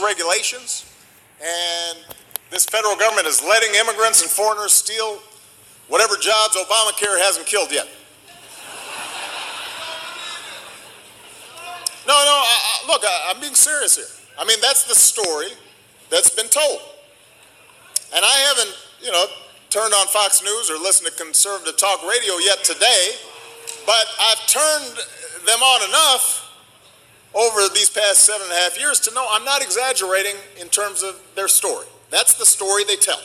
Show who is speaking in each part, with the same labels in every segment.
Speaker 1: regulations, and this federal government is letting immigrants and foreigners steal whatever jobs Obamacare hasn't killed yet. No, look, I'm being serious here. I mean, that's the story that's been told. And I haven't, turned on Fox News or listened to conservative talk radio yet today, but I've turned them on enough over these past 7.5 years to know I'm not exaggerating in terms of their story. That's the story they tell.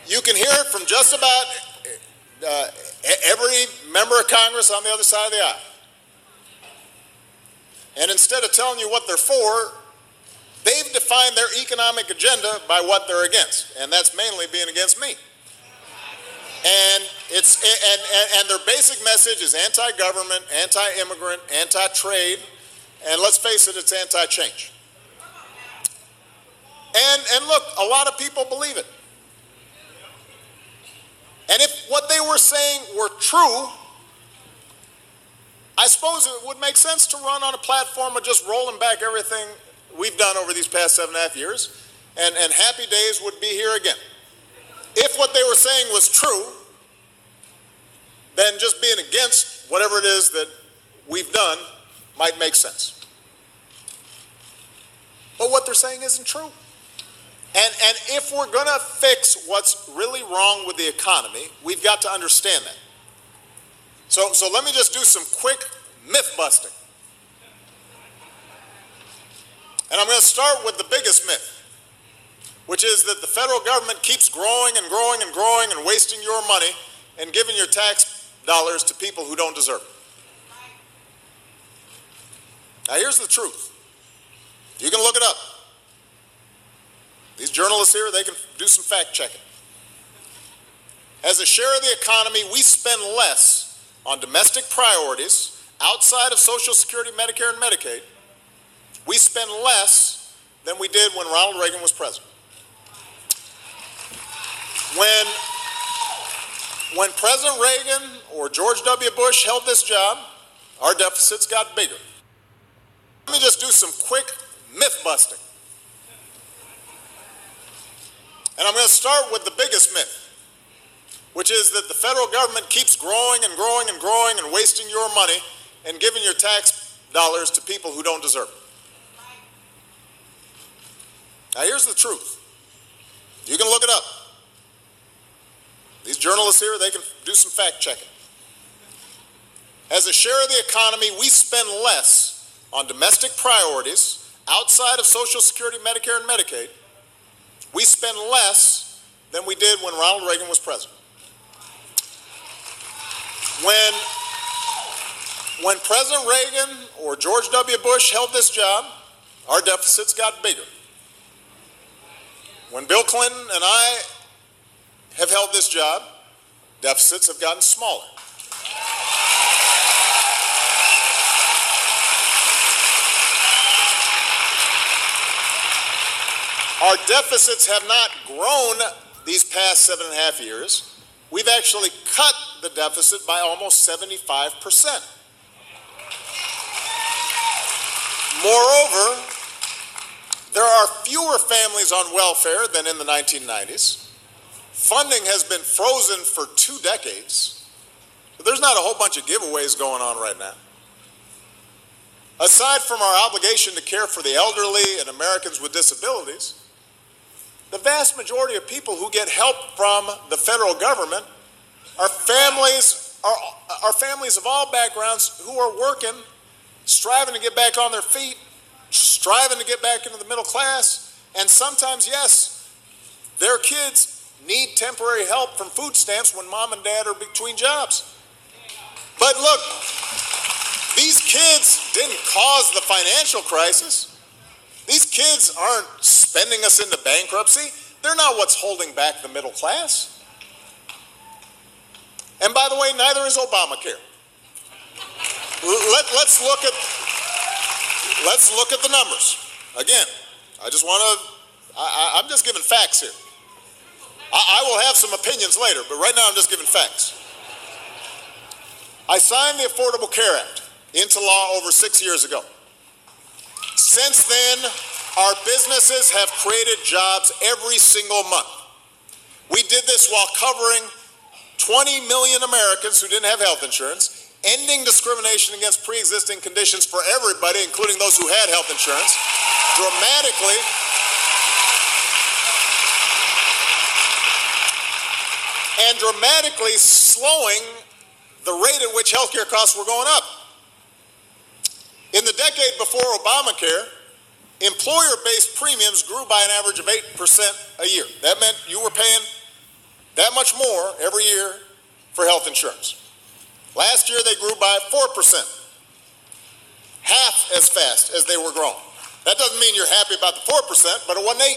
Speaker 1: You can hear it from just about every member of Congress on the other side of the aisle. And instead of telling you what they're for, they've defined their economic agenda by what they're against, and that's mainly being against me. And and their basic message is anti-government, anti-immigrant, anti-trade, and let's face it, it's anti-change. And look, a lot of people believe it. And if what they were saying were true, I suppose it would make sense to run on a platform of just rolling back everything we've done over these past 7.5 years, and happy days would be here again. If what they were saying was true, then just being against whatever it is that we've done might make sense. But what they're saying isn't true. And if we're going to fix what's really wrong with the economy, we've got to understand that. So let me just do some quick myth busting. And I'm going to start with the biggest myth, which is that the federal government keeps growing and growing and growing and wasting your money and giving your tax dollars to people who don't deserve it. Now here's the truth. You can look it up. These journalists here, they can do some fact checking. As a share of the economy, we spend less on domestic priorities outside of Social Security, Medicare, and Medicaid. We spend less than we did when Ronald Reagan was president. When President Reagan or George W. Bush held this job, our deficits got bigger. Let me just do some quick myth busting. And I'm going to start with the biggest myth, which is that the federal government keeps growing and growing and growing and wasting your money and giving your tax dollars to people who don't deserve it. Now here's the truth. You can look it up. These journalists here, they can do some fact checking. As a share of the economy, we spend less on domestic priorities outside of Social Security, Medicare, and Medicaid. We spend less than we did when Ronald Reagan was president. When President Reagan or George W. Bush held this job, our deficits got bigger. When Bill Clinton and I have held this job, deficits have gotten smaller. Our deficits have not grown these past 7.5 years. We've actually cut the deficit by almost 75%. Moreover, there are fewer families on welfare than in the 1990s. Funding has been frozen for 2 decades. So there's not a whole bunch of giveaways going on right now. Aside from our obligation to care for the elderly and Americans with disabilities, the vast majority of people who get help from the federal government are families of all backgrounds who are working, striving to get back on their feet, striving to get back into the middle class, and sometimes, yes, their kids need temporary help from food stamps when mom and dad are between jobs. But look, these kids didn't cause the financial crisis. These kids aren't spending us into bankruptcy. They're not what's holding back the middle class. And by the way, neither is Obamacare. Let's look at the numbers. Again, I'm just giving facts here. I will have some opinions later, but right now I'm just giving facts. I signed the Affordable Care Act into law over 6 years ago. Since then, our businesses have created jobs every single month. We did this while covering 20 million Americans who didn't have health insurance, ending discrimination against pre-existing conditions for everybody, including those who had health insurance, dramatically slowing the rate at which healthcare costs were going up. In the decade before Obamacare, employer-based premiums grew by an average of 8% a year. That meant you were paying that much more every year for health insurance. Last year, they grew by 4%, half as fast as they were growing. That doesn't mean you're happy about the 4%, but it wasn't 8.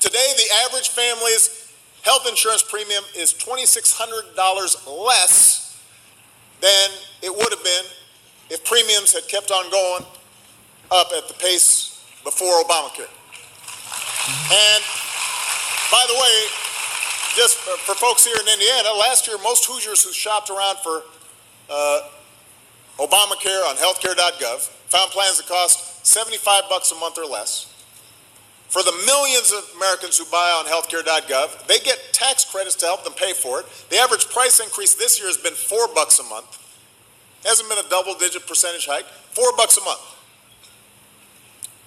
Speaker 1: Today, the average family's health insurance premium is $2,600 less than it would have been if premiums had kept on going up at the pace before Obamacare. And by the way, just for folks here in Indiana, last year most Hoosiers who shopped around for Obamacare on healthcare.gov found plans that cost $75 a month or less. For the millions of Americans who buy on healthcare.gov, they get tax credits to help them pay for it. The average price increase this year has been $4 a month. Hasn't been a double-digit percentage hike, $4 a month.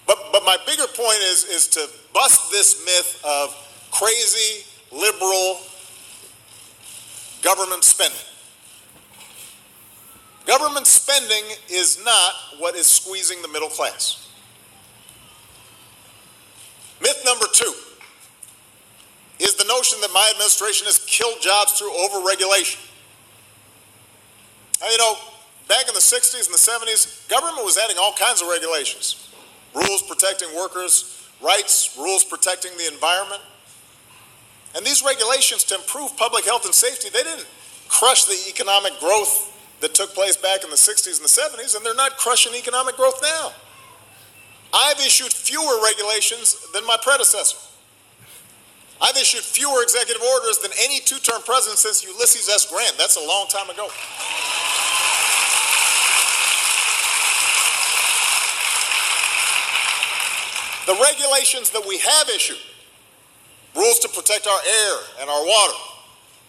Speaker 1: But my bigger point is to bust this myth of crazy, liberal government spending. Government spending is not what is squeezing the middle class. Myth number 2 is the notion that my administration has killed jobs through overregulation. Now, you know, back in the 60s and the 70s, government was adding all kinds of regulations. Rules protecting workers' rights, rules protecting the environment. And these regulations to improve public health and safety, they didn't crush the economic growth that took place back in the 60s and the 70s, and they're not crushing economic growth now. I've issued fewer regulations than my predecessor. I've issued fewer executive orders than any two-term president since Ulysses S. Grant. That's a long time ago. The regulations that we have issued, rules to protect our air and our water,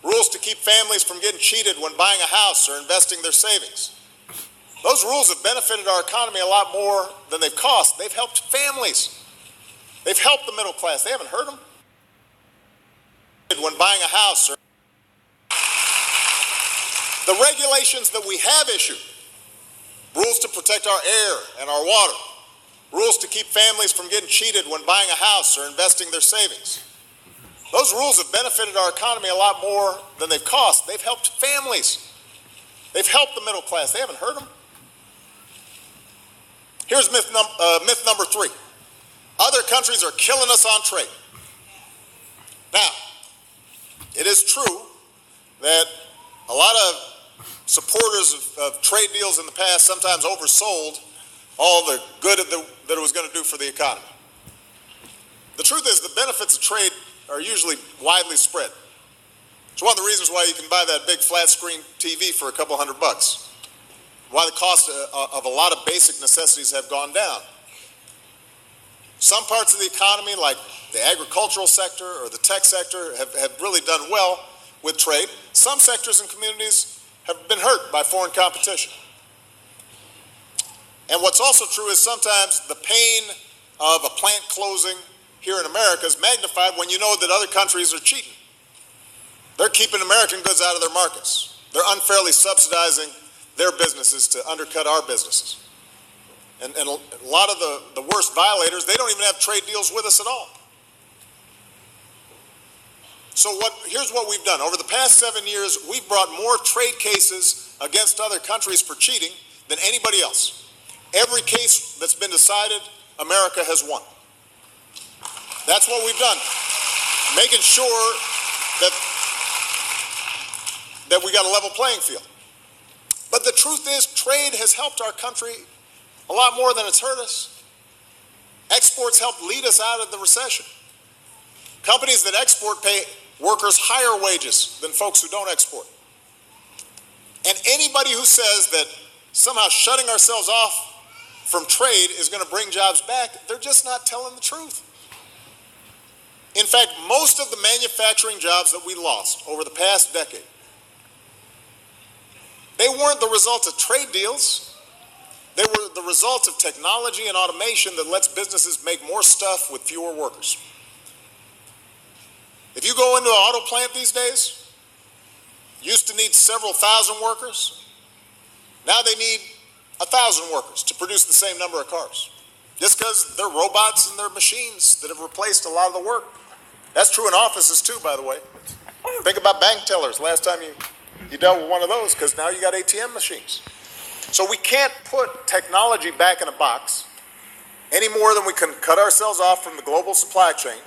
Speaker 1: rules to keep families from getting cheated when buying a house or investing their savings, those rules have benefited our economy a lot more than they've cost. They've helped families. They've helped the middle class. They haven't hurt them. When buying a house, the regulations that we have issued, rules to protect our air and our water, rules to keep families from getting cheated when buying a house or investing their savings, those rules have benefited our economy a lot more than they've cost. They've helped families. They've helped the middle class. They haven't hurt them. Here's myth number 3. Other countries are killing us on trade. Now, it is true that a lot of supporters of trade deals in the past sometimes oversold all the good that it was going to do for the economy. The truth is the benefits of trade are usually widely spread. It's one of the reasons why you can buy that big flat screen TV for a couple $100. Why the cost of a lot of basic necessities have gone down. Some parts of the economy, like the agricultural sector or the tech sector, have really done well with trade. Some sectors and communities have been hurt by foreign competition. And what's also true is sometimes the pain of a plant closing here in America is magnified when you know that other countries are cheating. They're keeping American goods out of their markets. They're unfairly subsidizing their businesses to undercut our businesses. And a lot of the worst violators, they don't even have trade deals with us at all. So here's what we've done. Over the past 7 years, we've brought more trade cases against other countries for cheating than anybody else. Every case that's been decided, America has won. That's what we've done. Making sure that we got a level playing field. But the truth is, trade has helped our country a lot more than it's hurt us. Exports helped lead us out of the recession. Companies that export pay workers higher wages than folks who don't export. And anybody who says that somehow shutting ourselves off from trade is going to bring jobs back, they're just not telling the truth. In fact, most of the manufacturing jobs that we lost over the past decade, they weren't the result of trade deals. They were the result of technology and automation that lets businesses make more stuff with fewer workers. If you go into an auto plant these days, used to need several thousand workers. Now they need 1,000 workers to produce the same number of cars. Just because they're robots and they're machines that have replaced a lot of the work. That's true in offices too, by the way. Think about bank tellers. Last time you dealt with one of those, because now you got ATM machines. So we can't put technology back in a box any more than we can cut ourselves off from the global supply chain